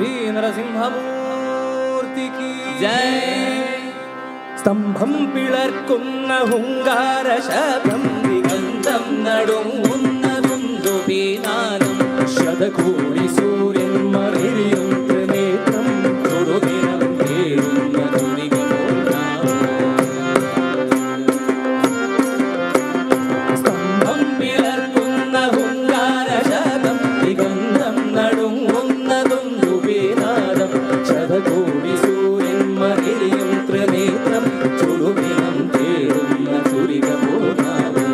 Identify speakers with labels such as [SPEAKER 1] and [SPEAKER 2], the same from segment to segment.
[SPEAKER 1] ശ്രീ നരസിംഹമൂർത്തിക്ക്
[SPEAKER 2] ജയ്.
[SPEAKER 1] സ്തംഭം പിളർക്കുന്ന ഹുങ്കാര ശബ്ദം
[SPEAKER 2] ദിഗന്ധം നടുങ്ങുന്നതും ദുബീനാദം
[SPEAKER 1] ശതകോടി സൂര്യൻ മറിയും ത്രിനേത്രം
[SPEAKER 2] തൊടുദിനം തേടുന്ന തുടികമോർനാമം.
[SPEAKER 1] സ്തംഭം
[SPEAKER 2] പിളർക്കുന്ന ഹുങ്കാര ശബ്ദം ദിഗന്ധം നടുങ്ങുന്നതും ദുബീനാദം
[SPEAKER 1] ശതകോടി സൂര്യൻ മറിയും ത്രിനേത്രം
[SPEAKER 2] തൊടുദിനം തേടുന്ന തുടികമോർനാമം.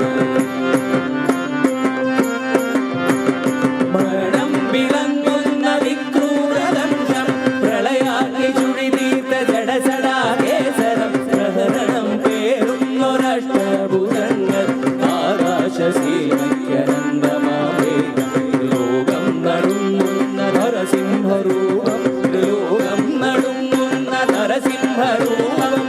[SPEAKER 2] മരണം വിളങ്ങുന്ന വിക്രൂരദംശം പ്രളയാഗ്നി ചുഴിതീർത്ത ജഡസടാകേസരം പ്രഹരണം പേരുന്നൊരഷ്ടഭുജങ്ങൾ ആകാശസീമയ്ക്കനന്തമാവേഗം ലോകം നടുങ്ങുന്ന നരസിംഹരൂപം ലോകം നടുങ്ങുന്ന നരസിംഹരൂപം.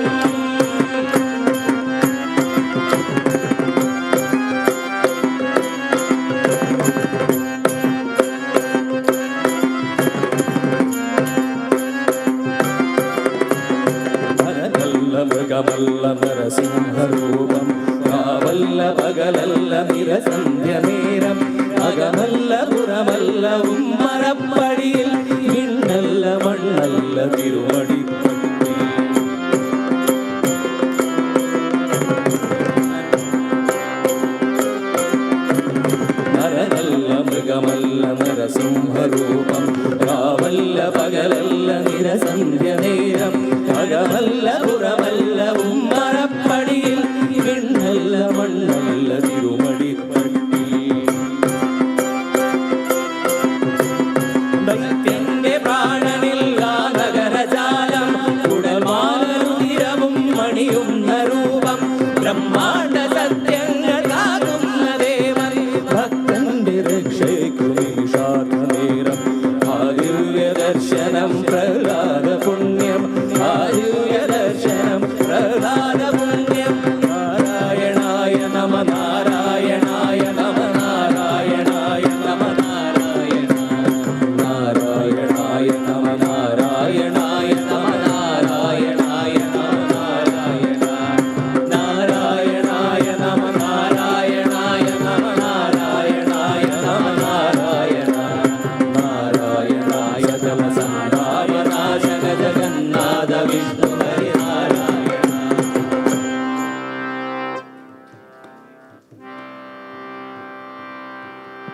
[SPEAKER 1] മരനല്ല മൃഗമല്ല നരസിംഹരൂപം കാവല്ല പകലല്ല നിരസന്ധ്യ നേരം അകമല്ല പുറമല്ല ഉമ്മറപ്പടിയിൽ മിന്നല്ല മണ്ണല്ല തിരുമടിപ്പട്ടി നരനല്ല മൃഗമല്ല നരസിംഹരൂപം കാവല്ല പകലല്ല നിരസന്ധ്യ നേരം അകമല്ല പുറമല്ല ഉമ്മറപ്പടിയിൽ മിന്നല്ല മണ്ണല്ല തിരുമടിപ്പട്ടി
[SPEAKER 2] ദൈത്യ